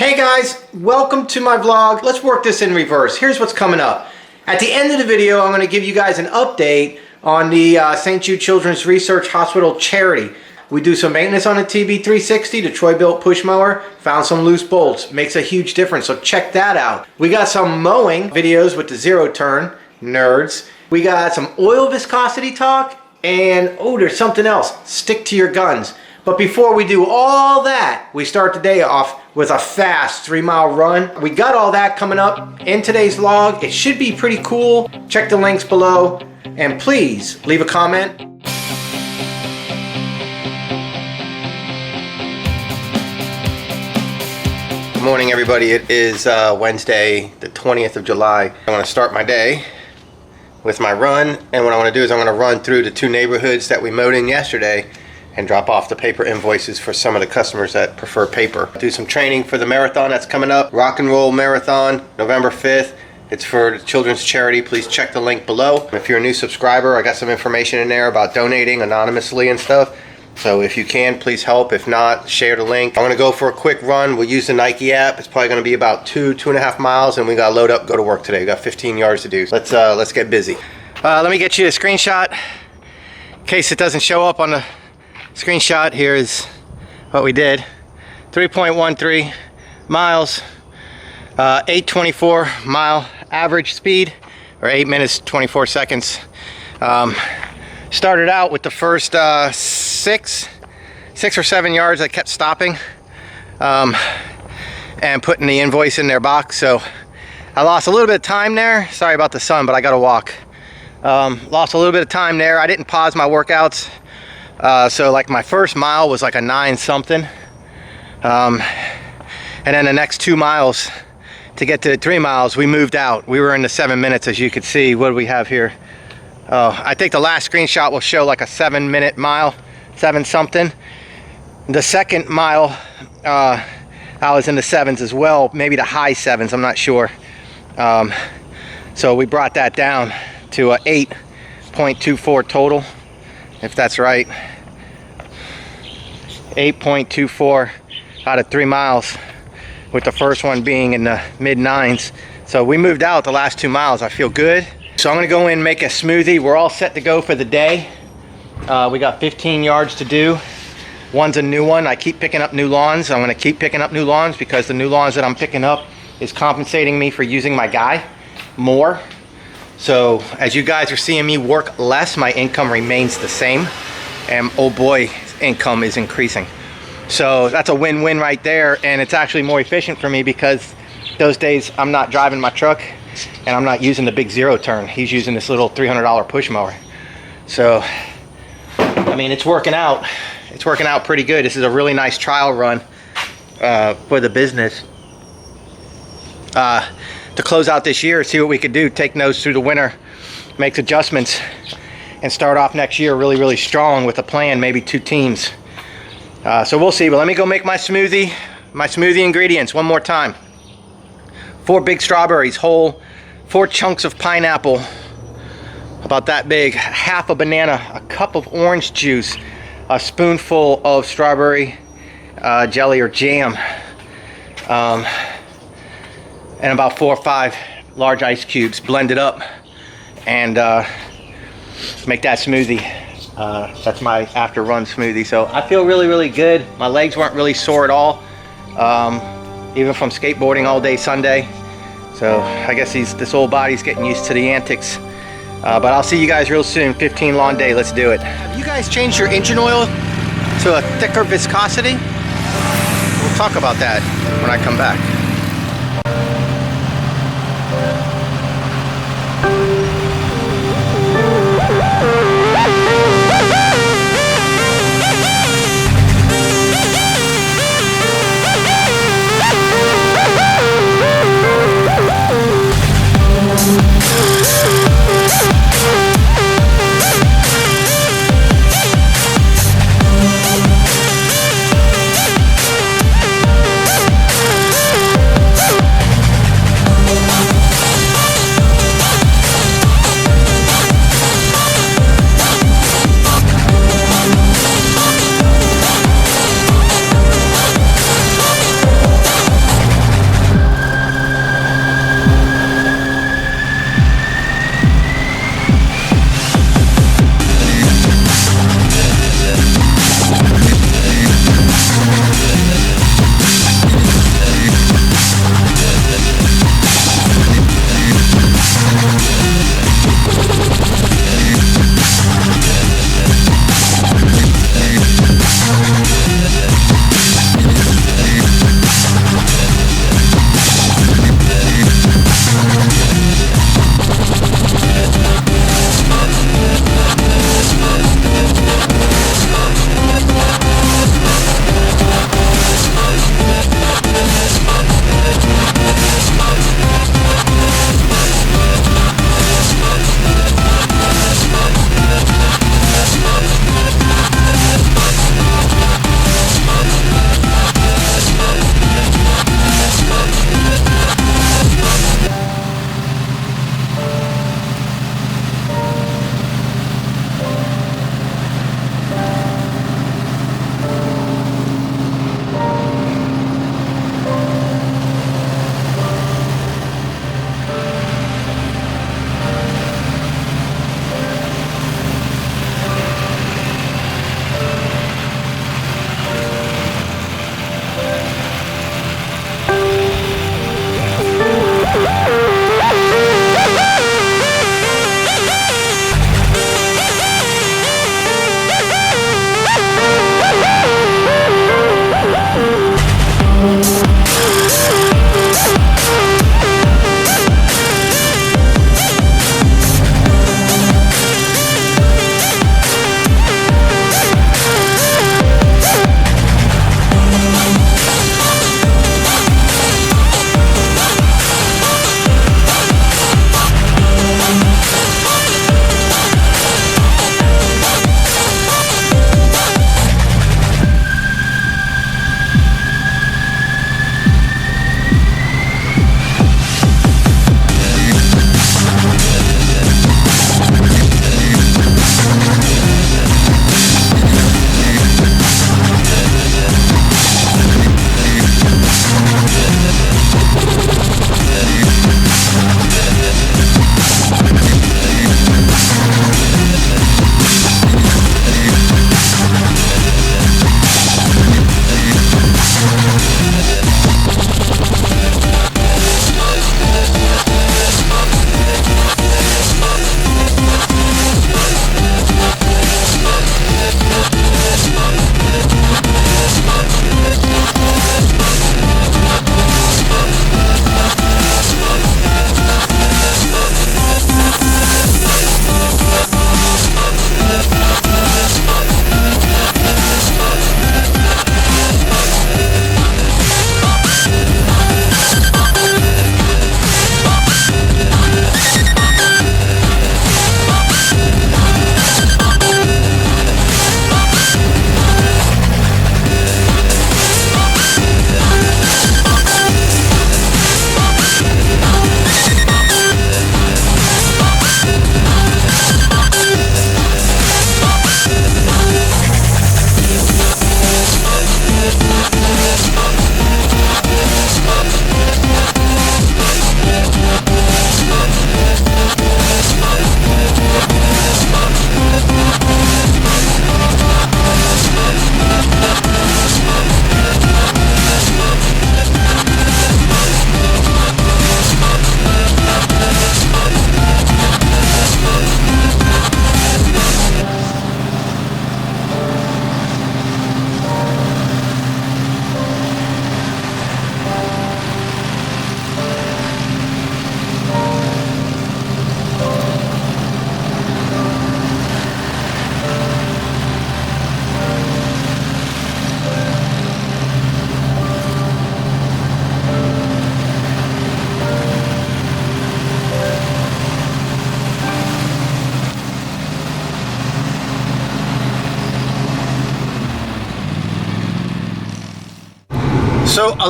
Hey guys, welcome to my vlog. Let's work this in reverse. Here's what's coming up. At the end of the video, I'm going to give you guys an update on the St. Jude Children's Research Hospital charity. We do some maintenance on the TB360, the Troy BILT push mower. Found some loose bolts. Makes a huge difference, so check that out. We got some mowing videos with the zero turn, nerds. We got some oil viscosity talk, and oh, there's something else. Stick to your guns. But before we do all that, we start the day off with a fast 3-mile run. We got all that coming up in today's vlog. It should be pretty cool. Check the links below, and please leave a comment. Good morning, everybody. It is Wednesday, the 20th of July. I want to start my day with my run, and what I want to do is I'm going to run through the 2 neighborhoods that we mowed in yesterday and drop off the paper invoices for some of the customers that prefer paper. Do some training for the marathon that's coming up. Rock and Roll Marathon, November 5th. It's for the children's charity. Please check the link below. If you're a new subscriber, I got some information in there about donating anonymously and stuff. So if you can, please help. If not, share the link. I'm gonna go for a quick run. We'll use the Nike app. It's probably gonna be about 2.5 miles, and we gotta load up, go to work today. We got 15 yards to do. Let's get busy. Let me get you a screenshot in case it doesn't show up on the screenshot. Here is what we did. 3.13 miles, 8:24 mile average speed, or 8 minutes 24 seconds. Started out with the first 6 or 7 yards. I kept stopping and putting the invoice in their box, so I lost a little bit of time there. Sorry about the sun, but I gotta walk. Lost a little bit of time there. I didn't pause my workouts. So like my first mile was like a 9 something, and then the next 2 miles to get to 3 miles, we moved out. We were in the 7 minutes, as you could see. What do we have here? Oh, I think the last screenshot will show like a 7-minute mile, 7 something. The second mile, I was in the 7s as well, maybe the high 7s, I'm not sure. So we brought that down to a 8.24 total, if that's right. 8.24 out of 3 miles, with the first one being in the mid-9s. So we moved out the last 2 miles. I feel good. So I'm gonna go in and make a smoothie. We're all set to go for the day. We got 15 yards to do. One's a new one. I keep picking up new lawns. I'm gonna keep picking up new lawns because the new lawns that I'm picking up is compensating me for using my guy more. So as you guys are seeing me work less, my income remains the same, and oh boy, income is increasing. So that's a win-win right there, and it's actually more efficient for me because those days I'm not driving my truck and I'm not using the big zero turn. He's using this little $300 push mower. So I mean, it's working out. It's working out pretty good. This is a really nice trial run for the business. To close out this year, see what we could do, take notes through the winter, make adjustments, and start off next year really, really strong with a plan, maybe 2 teams. So we'll see, but let me go make my smoothie. My smoothie ingredients one more time. 4 big strawberries, whole, 4 chunks of pineapple, about that big, half a banana, a cup of orange juice, a spoonful of strawberry jelly or jam, and about 4 or 5 large ice cubes. Blend it up and make that smoothie. That's my after run smoothie. So I feel really, really good. My legs weren't really sore at all, even from skateboarding all day Sunday. So I guess this old body's getting used to the antics. But I'll see you guys real soon. 15 long day. Let's do it. Have you guys changed your engine oil to a thicker viscosity? We'll talk about that when I come back.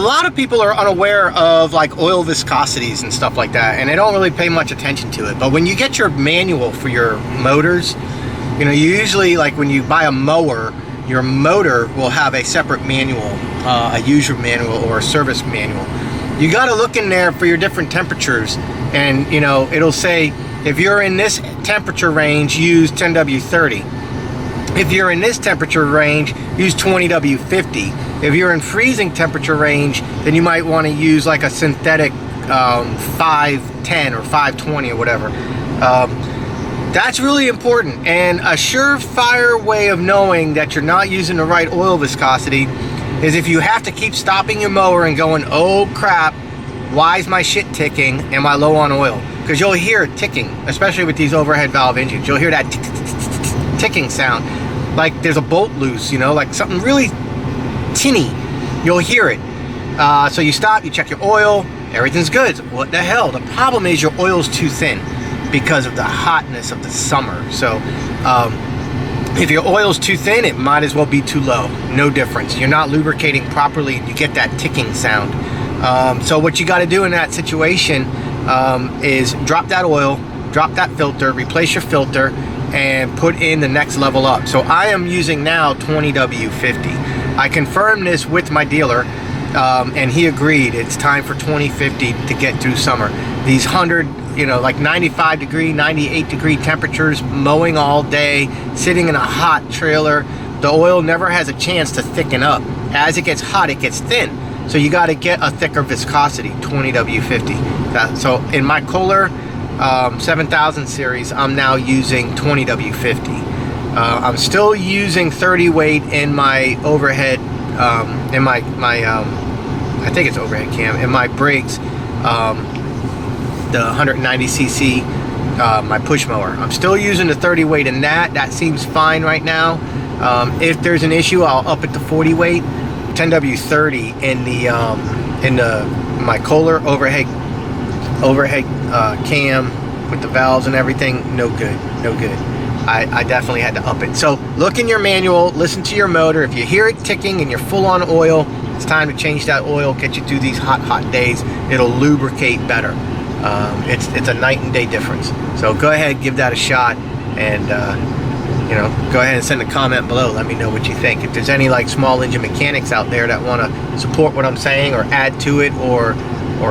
lot of people are unaware of like oil viscosities and stuff like that, and they don't really pay much attention to it. But when you get your manual for your motors, you know, you usually, like when you buy a mower, your motor will have a separate manual, a user manual or a service manual. You got to look in there for your different temperatures, and you know, it'll say if you're in this temperature range, use 10W30. If you're in this temperature range, use 20W50. If you're in freezing temperature range, then you might want to use like a synthetic 510 or 520 or whatever. That's really important, and a surefire way of knowing that you're not using the right oil viscosity is if you have to keep stopping your mower and going, oh crap, why is my shit ticking? Am I low on oil? Because you'll hear it ticking, especially with these overhead valve engines. You'll hear that ticking sound, like there's a bolt loose, you know, like something really tinny. You'll hear it. So you stop, you check your oil, everything's good. What the hell? The problem is your oil's too thin because of the hotness of the summer. So if your oil's too thin, it might as well be too low. No difference. You're not lubricating properly, you get that ticking sound. So what you got to do in that situation is drop that oil, drop that filter, replace your filter, and put in the next level up. So I am using now 20W50. I confirmed this with my dealer, and he agreed it's time for 2050 to get through summer. These 100, you know, like 95 degree, 98 degree temperatures, mowing all day, sitting in a hot trailer, the oil never has a chance to thicken up. As it gets hot, it gets thin. So you got to get a thicker viscosity, 20W50. So in my Kohler 7000 series, I'm now using 20W50. I'm still using 30 weight in my overhead, in my I think it's overhead cam, in my Briggs, the 190cc, my push mower. I'm still using the 30 weight in that. That seems fine right now. If there's an issue, I'll up it to 40 weight. 10W30 in my Kohler overhead cam with the valves and everything. No good, no good. I definitely had to up it. So look in your manual, listen to your motor. If you hear it ticking and you're full on oil, it's time to change that oil, get you through these hot days. It'll lubricate better. It's a night and day difference. So go ahead, give that a shot, and you know, go ahead and send a comment below. Let me know what you think. If there's any like small engine mechanics out there that want to support what I'm saying or add to it or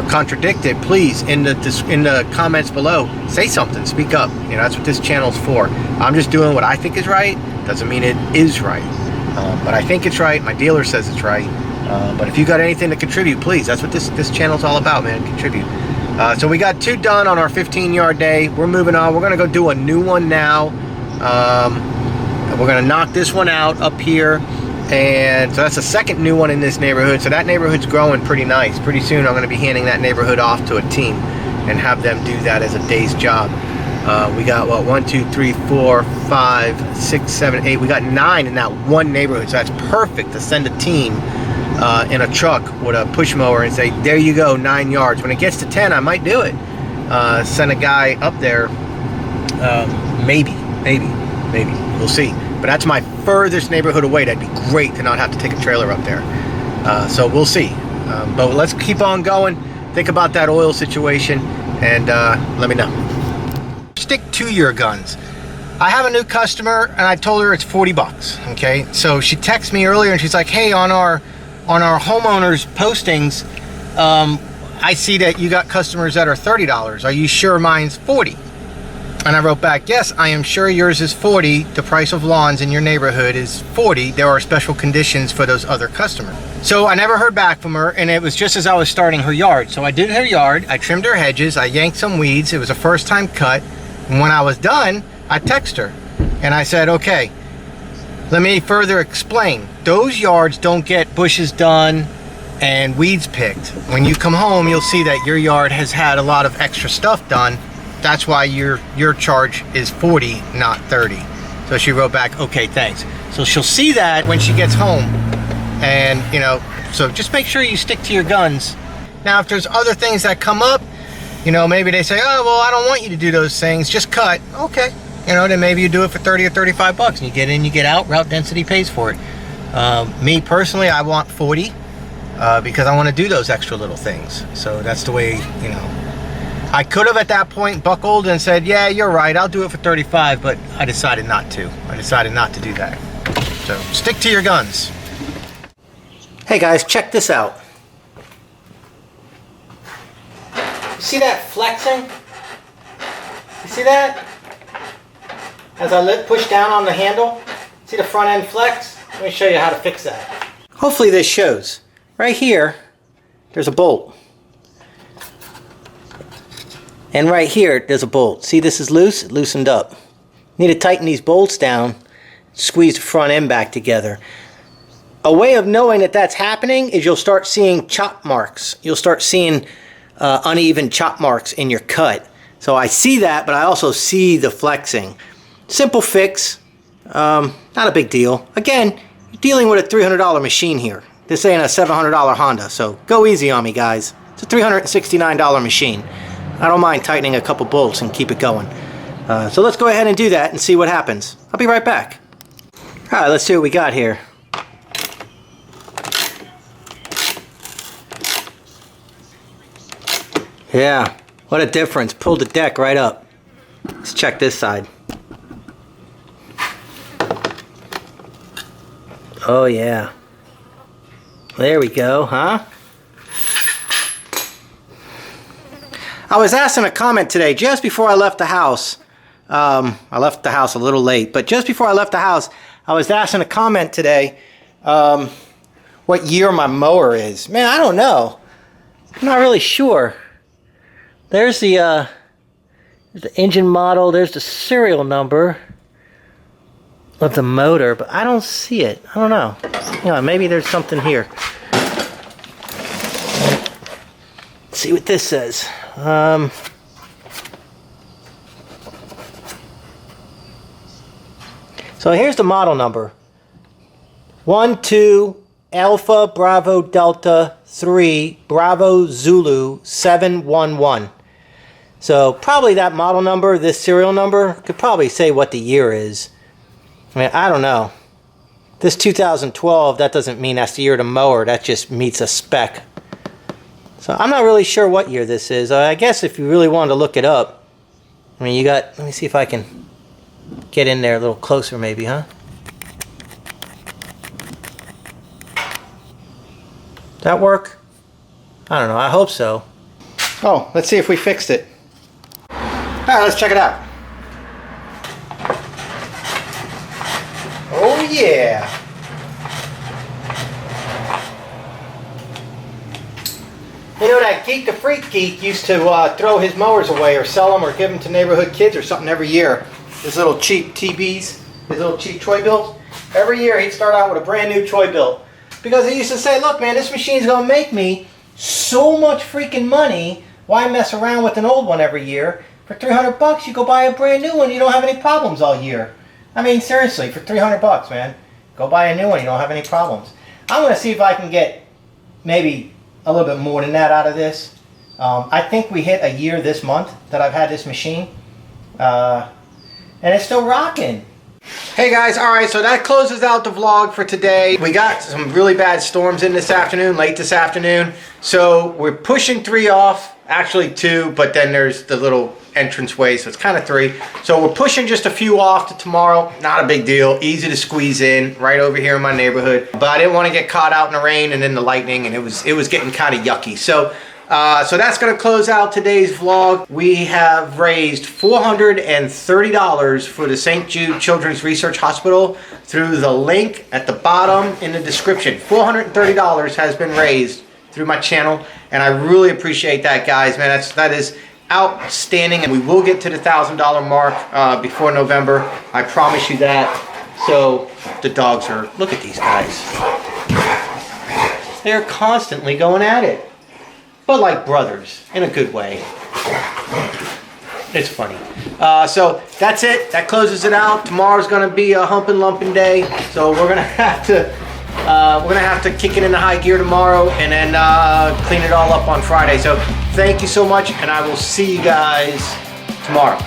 contradict it, please in the comments below say something. Speak up. You know, that's what this channel's for. I'm just doing what I think is right. Doesn't mean it is right, but I think it's right. My dealer says it's right. But if you got anything to contribute, please. That's what this channel's all about, man. Contribute. So we got 2 done on our 15-yard day. We're moving on. We're gonna go do a new one now. We're gonna knock this one out up here, and so that's the second new one in this neighborhood. So that neighborhood's growing pretty nice. Pretty soon I'm gonna be handing that neighborhood off to a team and have them do that as a day's job. We got what, 1, 2, 3, 4, 5, 6, 7, 8. We got 9 in that one neighborhood. So that's perfect to send a team in a truck with a push mower and say, there you go, 9 yards. When it gets to 10, I might do it. Send a guy up there. Maybe. We'll see. But that's my furthest neighborhood away. That'd be great to not have to take a trailer up there. So we'll see. But let's keep on going. Think about that oil situation, and let me know. Stick to your guns. I have a new customer, and I told her it's 40 bucks. Okay, so she texted me earlier, and she's like, "Hey, on our homeowners postings, I see that you got customers that are $30. Are you sure mine's 40?" And I wrote back, "Yes, I am sure yours is 40. The price of lawns in your neighborhood is 40. There are special conditions for those other customers." So I never heard back from her, and it was just as I was starting her yard. So I did her yard, I trimmed her hedges, I yanked some weeds. It was a first time cut. And when I was done, I texted her and I said, "Okay, let me further explain. Those yards don't get bushes done and weeds picked. When you come home, you'll see that your yard has had a lot of extra stuff done. That's why your charge is 40, not 30. So she wrote back, "Okay, thanks." So she'll see that when she gets home. And, you know, so just make sure you stick to your guns. Now, if there's other things that come up, you know, maybe they say, "Oh, well, I don't want you to do those things, just cut." Okay. You know, then maybe you do it for 30 or 35 bucks and you get in, you get out, route density pays for it. Me personally, I want 40. because I want to do those extra little things. So that's the way, you know. I could have at that point buckled and said, yeah, you're right, I'll do it for 35, but I decided not to. I decided not to do that. So stick to your guns. Hey guys, check this out. You see that flexing? You see that? As I push down on the handle, see the front end flex? Let me show you how to fix that. Hopefully this shows. Right here, there's a bolt. And right here, there's a bolt. See, this is loose, it loosened up. You need to tighten these bolts down, squeeze the front end back together. A way of knowing that that's happening is you'll start seeing chop marks. You'll start seeing uneven chop marks in your cut. So I see that, but I also see the flexing. Simple fix, not a big deal. Again, you're dealing with a $300 machine here. This ain't a $700 Honda, so go easy on me, guys. It's a $369 machine. I don't mind tightening a couple bolts and keep it going. So let's go ahead and do that and see what happens. I'll be right back. Alright, let's see what we got here. Yeah, what a difference. Pulled the deck right up. Let's check this side. Oh yeah. There we go, huh? I was asked in a comment today, just before I left the house, I left the house a little late, but just before I left the house, I was asked in a comment today what year my mower is. Man, I don't know. I'm not really sure. There's the engine model, there's the serial number of the motor, but I don't see it. I don't know. You know, maybe there's something here. Let's see what this says. So here's the model number. 12 Alpha Bravo Delta 3 Bravo Zulu 711. So probably that model number, this serial number, could probably say what the year is. I mean, I don't know. This 2012, that doesn't mean that's the year of the mower. That just meets a spec. So I'm not really sure what year this is. I guess if you really wanted to look it up, I mean, you got, let me see if I can get in there a little closer maybe, huh? That work? I don't know, I hope so. Oh, let's see if we fixed it. Alright, let's check it out. Oh yeah! You know, that Geek the Freak geek used to throw his mowers away or sell them or give them to neighborhood kids or something every year. His little cheap TBs, his little cheap toy builds. Every year he'd start out with a brand new toy build. Because he used to say, look man, this machine's going to make me so much freaking money. Why mess around with an old one every year? For 300 bucks you go buy a brand new one, you don't have any problems all year. I mean, seriously, for 300 bucks, man. Go buy a new one, you don't have any problems. I'm going to see if I can get maybe a little bit more than that out of this. I think we hit a year this month that I've had this machine. And it's still rocking. Hey guys, alright, so that closes out the vlog for today. We got some really bad storms in this afternoon, late this afternoon. So we're pushing 3 off, actually 2, but then there's the little entrance way, so it's kind of 3. So we're pushing just a few off to tomorrow. Not a big deal, easy to squeeze in right over here in my neighborhood. But I didn't want to get caught out in the rain and then the lightning, and it was getting kind of yucky. So that's going to close out today's vlog. We have raised $430 for the St. Jude Children's Research Hospital through the link at the bottom in the description. $430 has been raised through my channel, and I really appreciate that, guys. Man, that is outstanding, and we will get to the $1,000 mark before November. I promise you that. So the dogs are, look at these guys. They're constantly going at it. But like brothers, in a good way. It's funny. So that's it. That closes it out. Tomorrow's going to be a humping lumping day, so we're gonna have to kick it into high gear tomorrow and then clean it all up on Friday. So thank you so much, and I will see you guys tomorrow.